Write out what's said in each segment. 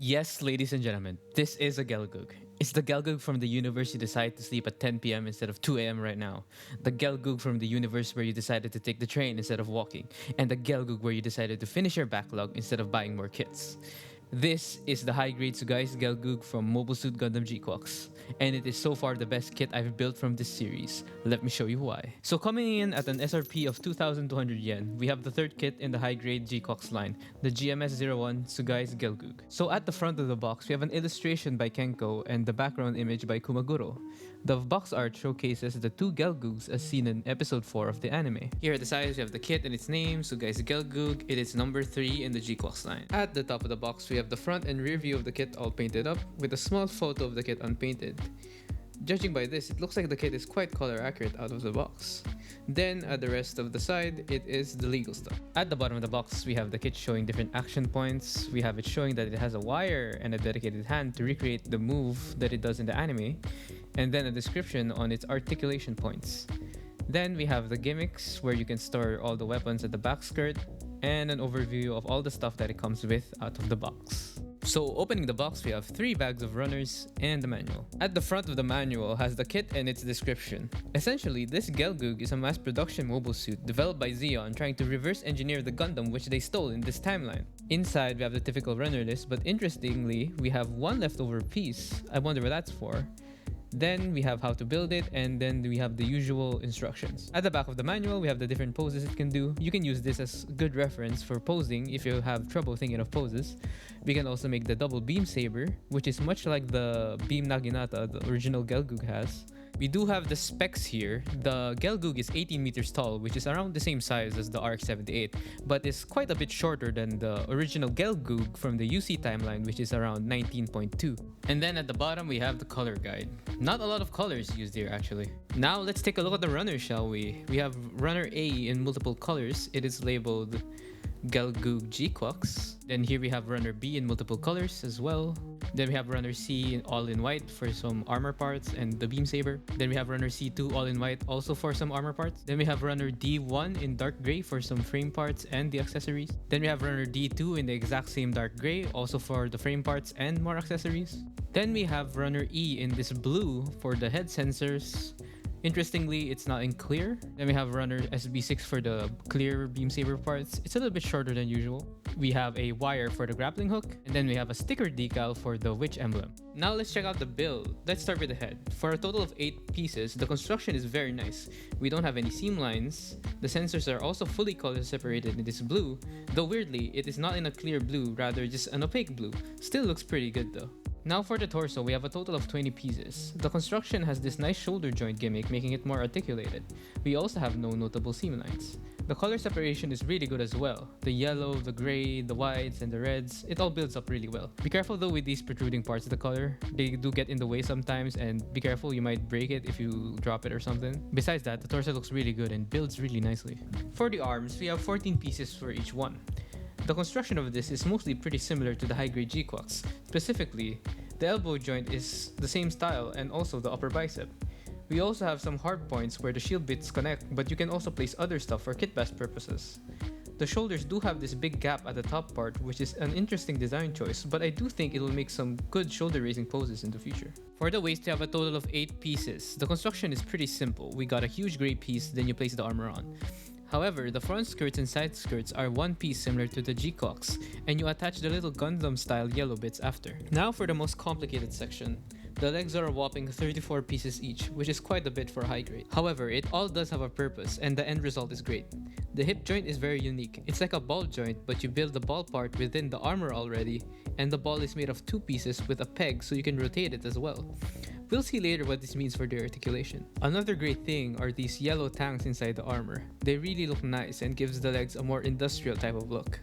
Yes, ladies and gentlemen, this is a Gelgoog. It's the Gelgoog from the universe you decided to sleep at 10 p.m. instead of 2 a.m. right now. The Gelgoog from the universe where you decided to take the train instead of walking. And the Gelgoog where you decided to finish your backlog instead of buying more kits. This is the high-grade Sugai's Gelgoog from Mobile Suit Gundam Gquuuuuux, and it is so far the best kit I've built from this series. Let me show you why. So coming in at an SRP of 2,200 yen, we have the third kit in the high-grade Gquuuuuux line, the GMS-01 Sugai's Gelgoog. So at the front of the box, we have an illustration by Kenko and the background image by Kumaguro. The box art showcases the two Gelgoogs as seen in episode 4 of the anime. Here at the sides, we have the kit and its name, Sugai's Gelgoog. It is number 3 in the Gquuuuuux line. At the top of the box, we have the front and rear view of the kit all painted up, with a small photo of the kit unpainted. Judging by this, it looks like the kit is quite color accurate out of the box. Then at the rest of the side, it is the legal stuff. At the bottom of the box, we have the kit showing different action points. We have it showing that it has a wire and a dedicated hand to recreate the move that it does in the anime, and then a description on its articulation points. Then we have the gimmicks, where you can store all the weapons at the back skirt, and an overview of all the stuff that it comes with out of the box. So opening the box, we have 3 bags of runners and the manual. At the front of the manual has the kit and its description. Essentially, this Gelgoog is a mass production mobile suit developed by Zeon trying to reverse engineer the Gundam which they stole in this timeline. Inside, we have the typical runner list, but interestingly, we have one leftover piece. I wonder what that's for. Then we have how to build it, and then we have the usual instructions. At the back of the manual, we have the different poses it can do. You can use this as good reference for posing if you have trouble thinking of poses. We can also make the double beam saber, which is much like the beam Naginata the original Gelgoog has. We do have the specs here. The Gelgoog is 18 meters tall, which is around the same size as the RX-78, but is quite a bit shorter than the original Gelgoog from the UC timeline, which is around 19.2. And then at the bottom, we have the color guide. Not a lot of colors used here, actually. Now let's take a look at the runner, shall we? We have runner A in multiple colors. It is labeled Gelgoog Gquuuuuux. Then here we have runner B in multiple colors as well. Then we have runner C all in white for some armor parts and the beam saber. Then we have runner C2 all in white also for some armor parts. Then we have runner D1 in dark gray for some frame parts and the accessories. Then we have runner D2 in the exact same dark gray also for the frame parts and more accessories. Then we have runner E in this blue for the head sensors. Interestingly, it's not in clear. Then we have runner SB6 for the clear beam saber parts. It's a little bit shorter than usual. We have a wire for the grappling hook, and then we have a sticker decal for the witch emblem. Now let's check out the build. Let's start with the head. For a total of 8 pieces, the construction is very nice. We don't have any seam lines. The sensors are also fully color separated in this blue, though weirdly, it is not in a clear blue, rather just an opaque blue. Still looks pretty good though. Now for the torso, we have a total of 20 pieces. The construction has this nice shoulder joint gimmick, making it more articulated. We also have no notable seam lines. The color separation is really good as well. The yellow, the gray, the whites, and the reds, it all builds up really well. Be careful though with these protruding parts of the color. They do get in the way sometimes, and be careful, you might break it if you drop it or something. Besides that, the torso looks really good and builds really nicely. For the arms, we have 14 pieces for each one. The construction of this is mostly pretty similar to the high-grade Gquuuuuux. Specifically, the elbow joint is the same style and also the upper bicep. We also have some hard points where the shield bits connect, but you can also place other stuff for kit bash purposes. The shoulders do have this big gap at the top part, which is an interesting design choice, but I do think it will make some good shoulder raising poses in the future. For the waist, we have a total of 8 pieces. The construction is pretty simple. We got a huge gray piece, then you place the armor on. However, the front skirts and side skirts are one piece similar to the Gquuuuuux, and you attach the little Gundam style yellow bits after. Now for the most complicated section. The legs are a whopping 34 pieces each, which is quite a bit for a high grade. However, it all does have a purpose, and the end result is great. The hip joint is very unique. It's like a ball joint, but you build the ball part within the armor already, and the ball is made of 2 pieces with a peg so you can rotate it as well. We'll see later what this means for the articulation. Another great thing are these yellow tanks inside the armor. They really look nice and gives the legs a more industrial type of look.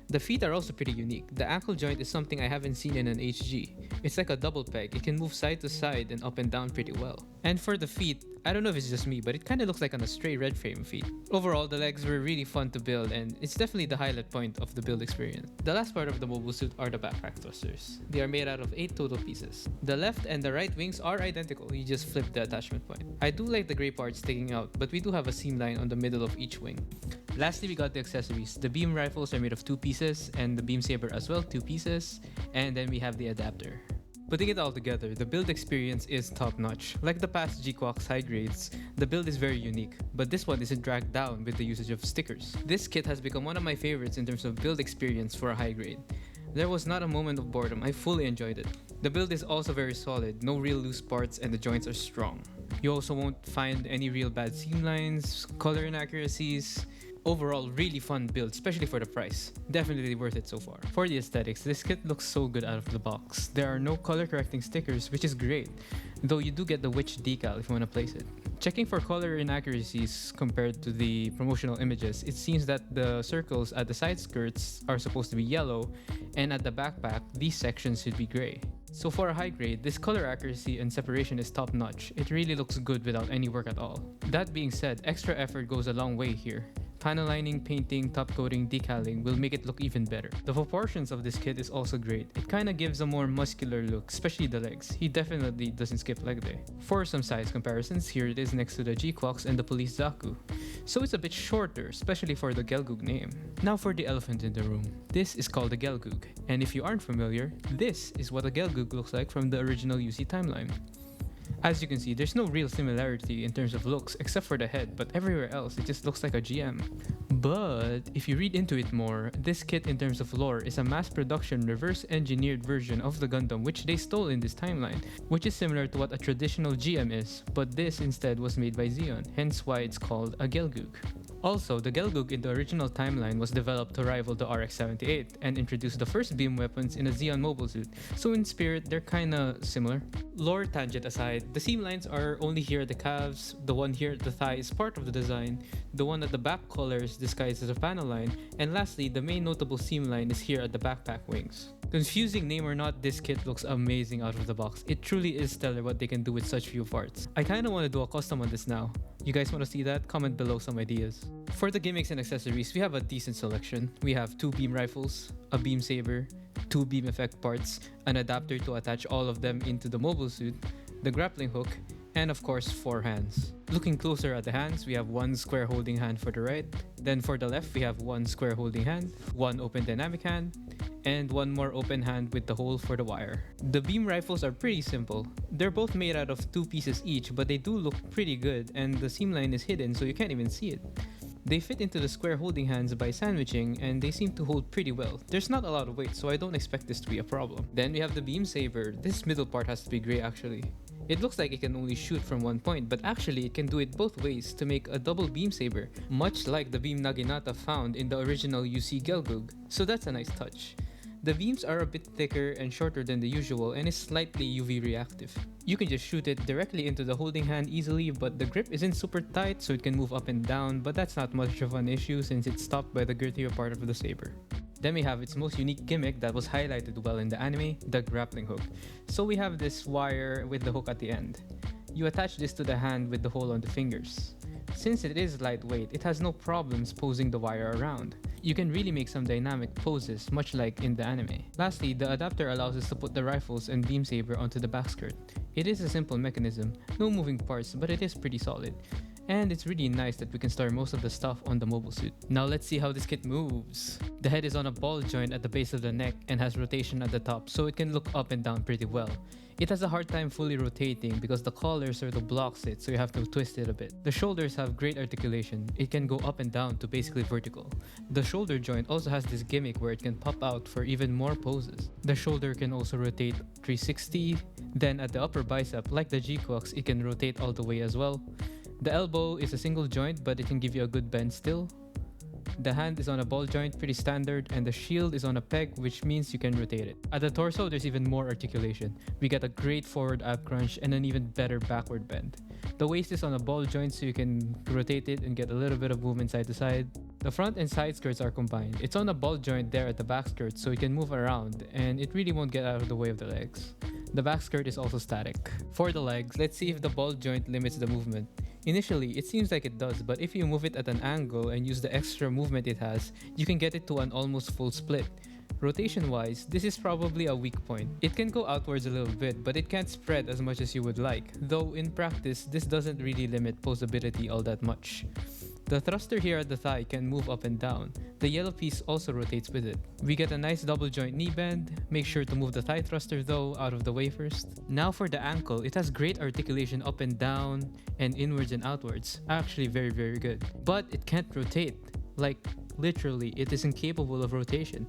The feet are also pretty unique. The ankle joint is something I haven't seen in an HG. It's like a double peg. It can move side to side and up and down pretty well. And for the feet, I don't know if it's just me, but it kind of looks like an Astray red frame feet. Overall, the legs were really fun to build, and it's definitely the highlight point of the build experience. The last part of the mobile suit are the backpack thrusters. They are made out of 8 total pieces. The left and the right wings are identical, you just flip the attachment point. I do like the gray part sticking out, but we do have a seam line on the middle of each wing. Lastly, we got the accessories. The beam rifles are made of 2 pieces, and the beam saber as well, 2 pieces. And then we have the adapter. Putting it all together, the build experience is top-notch. Like the past Gquuuuuux high grades, the build is very unique, but this one isn't dragged down with the usage of stickers. This kit has become one of my favorites in terms of build experience for a high grade. There was not a moment of boredom, I fully enjoyed it. The build is also very solid, no real loose parts, and the joints are strong. You also won't find any real bad seam lines, color inaccuracies. Overall, really fun build, especially for the price. Definitely worth it so far. For the aesthetics, this kit looks so good out of the box. There are no color correcting stickers, which is great, though you do get the witch decal if you want to place it. Checking for color inaccuracies compared to the promotional images, it seems that the circles at the side skirts are supposed to be yellow, and at the backpack, these sections should be gray. So for a high grade, this color accuracy and separation is top notch. It really looks good without any work at all. That being said, extra effort goes a long way here. Panel lining, painting, top coating, decaling will make it look even better. The proportions of this kit is also great. It kinda gives a more muscular look, especially the legs. He definitely doesn't skip leg day. For some size comparisons, here it is next to the Gquuuuuux and the Police Zaku. So it's a bit shorter, especially for the Gelgoog name. Now for the elephant in the room. This is called the Gelgoog, and if you aren't familiar, this is what a Gelgoog looks like from the original UC timeline. As you can see, there's no real similarity in terms of looks except for the head, but everywhere else it just looks like a GM. But if you read into it more, this kit in terms of lore is a mass production reverse engineered version of the Gundam which they stole in this timeline, which is similar to what a traditional GM is, but this instead was made by Zeon, hence why it's called a Gelgoog. Also, the Gelgoog in the original timeline was developed to rival the RX-78 and introduced the first beam weapons in a Zeon mobile suit, so in spirit they're kinda similar. Lore tangent aside, the seam lines are only here at the calves, the one here at the thigh is part of the design, the one at the back collar is disguised as a panel line, and lastly, the main notable seam line is here at the backpack wings. Confusing name or not, this kit looks amazing out of the box. It truly is stellar what they can do with such few parts. I kinda wanna do a custom on this now. You guys wanna see that? Comment below some ideas. For the gimmicks and accessories, we have a decent selection. We have 2 beam rifles, a beam saber, 2 beam effect parts, an adapter to attach all of them into the mobile suit, the grappling hook, and of course 4 hands. Looking closer at the hands, we have 1 square holding hand for the right, then for the left we have 1 square holding hand, 1 open dynamic hand, and 1 more open hand with the hole for the wire. The beam rifles are pretty simple. They're both made out of 2 pieces each, but they do look pretty good and the seam line is hidden so you can't even see it. They fit into the square holding hands by sandwiching and they seem to hold pretty well. There's not a lot of weight so I don't expect this to be a problem. Then we have the beam saber. This middle part has to be gray actually. It looks like it can only shoot from one point, but actually it can do it both ways to make a double beam saber, much like the beam Naginata found in the original UC Gelgoog, so that's a nice touch. The beams are a bit thicker and shorter than the usual and is slightly UV reactive. You can just shoot it directly into the holding hand easily, but the grip isn't super tight so it can move up and down, but that's not much of an issue since it's stopped by the girthier part of the saber. Then we have its most unique gimmick that was highlighted well in the anime, the grappling hook. So we have this wire with the hook at the end. You attach this to the hand with the hole on the fingers. Since it is lightweight, it has no problems posing the wire around. You can really make some dynamic poses, much like in the anime. Lastly, the adapter allows us to put the rifles and beam saber onto the back skirt. It is a simple mechanism, no moving parts, but it is pretty solid. And it's really nice that we can store most of the stuff on the mobile suit. Now let's see how this kit moves. The head is on a ball joint at the base of the neck and has rotation at the top, so it can look up and down pretty well. It has a hard time fully rotating because the collar sort of blocks it, so you have to twist it a bit. The shoulders have great articulation. It can go up and down to basically vertical. The shoulder joint also has this gimmick where it can pop out for even more poses. The shoulder can also rotate 360. Then at the upper bicep, like the Gquuuuuux, it can rotate all the way as well. The elbow is a single joint, but it can give you a good bend still. The hand is on a ball joint, pretty standard, and the shield is on a peg, which means you can rotate it. At the torso, there's even more articulation. We get a great forward ab crunch and an even better backward bend. The waist is on a ball joint, so you can rotate it and get a little bit of movement side to side. The front and side skirts are combined. It's on a ball joint there at the back skirt, so you can move around, and it really won't get out of the way of the legs. The back skirt is also static. For the legs, let's see if the ball joint limits the movement. Initially, it seems like it does, but if you move it at an angle and use the extra movement it has, you can get it to an almost full split. Rotation-wise, this is probably a weak point. It can go outwards a little bit, but it can't spread as much as you would like, though in practice, this doesn't really limit posability all that much. The thruster here at the thigh can move up and down. The yellow piece also rotates with it. We get a nice double joint knee bend. Make sure to move the thigh thruster though out of the way first. Now for the ankle, it has great articulation up and down and inwards and outwards. Actually very good. But it can't rotate. Like literally, it is incapable of rotation.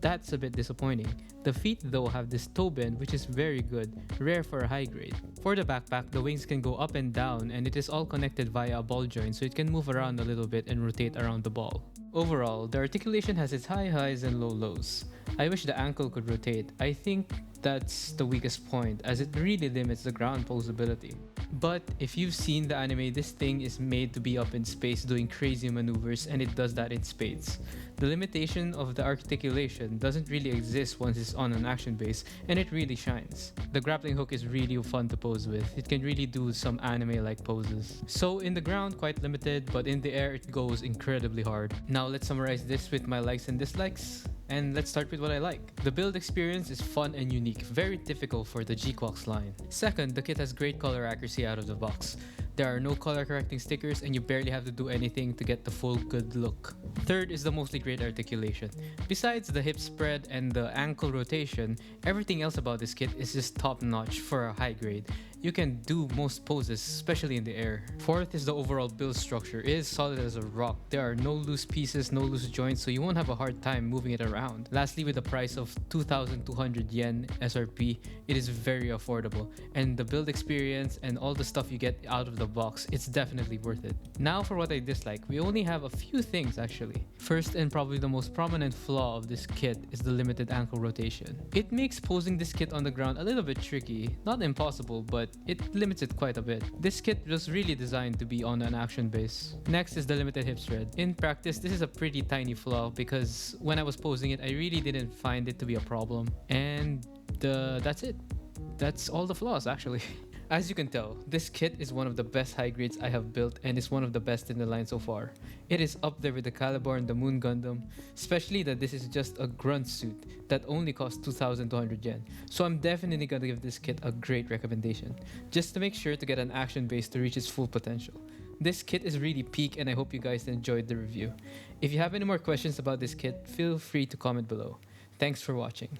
That's a bit disappointing. The feet though have this toe bend which is very good, rare for a high grade. For the backpack, the wings can go up and down and it is all connected via a ball joint so it can move around a little bit and rotate around the ball. Overall, the articulation has its high highs and low lows. I wish the ankle could rotate. I think that's the weakest point as it really limits the ground posability. But if you've seen the anime, this thing is made to be up in space doing crazy maneuvers and it does that in spades. The limitation of the articulation doesn't really exist once it's on an action base and it really shines. The grappling hook is really fun to pose with. It can really do some anime-like poses. So in the ground, quite limited, but in the air it goes incredibly hard. Now let's summarize this with my likes and dislikes. And let's start with what I like. The build experience is fun and unique, very typical for the Gquuuuuux line. Second, the kit has great color accuracy out of the box. There are no color correcting stickers and you barely have to do anything to get the full good look. Third is the mostly great articulation. Besides the hip spread and the ankle rotation, everything else about this kit is just top notch for a high grade. You can do most poses, especially in the air. Fourth is the overall build structure. It is solid as a rock. There are no loose pieces, no loose joints, so you won't have a hard time moving it around. Lastly, with the price of 2,200 yen SRP, it is very affordable. And the build experience and all the stuff you get out of the box, it's definitely worth it. Now for what I dislike, we only have a few things actually. First and probably the most prominent flaw of this kit is the limited ankle rotation. It makes posing this kit on the ground a little bit tricky, not impossible, but it limits it quite a bit. This kit was really designed to be on an action base. Next is the limited hip spread. In practice, this is a pretty tiny flaw because when I was posing it, I really didn't find it to be a problem. And that's it. That's all the flaws actually. As you can tell, this kit is one of the best high grades I have built and is one of the best in the line so far. It is up there with the Calibar and the Moon Gundam, especially that this is just a grunt suit that only costs 2,200 yen. So I'm definitely gonna give this kit a great recommendation, just to make sure to get an action base to reach its full potential. This kit is really peak and I hope you guys enjoyed the review. If you have any more questions about this kit, feel free to comment below. Thanks for watching.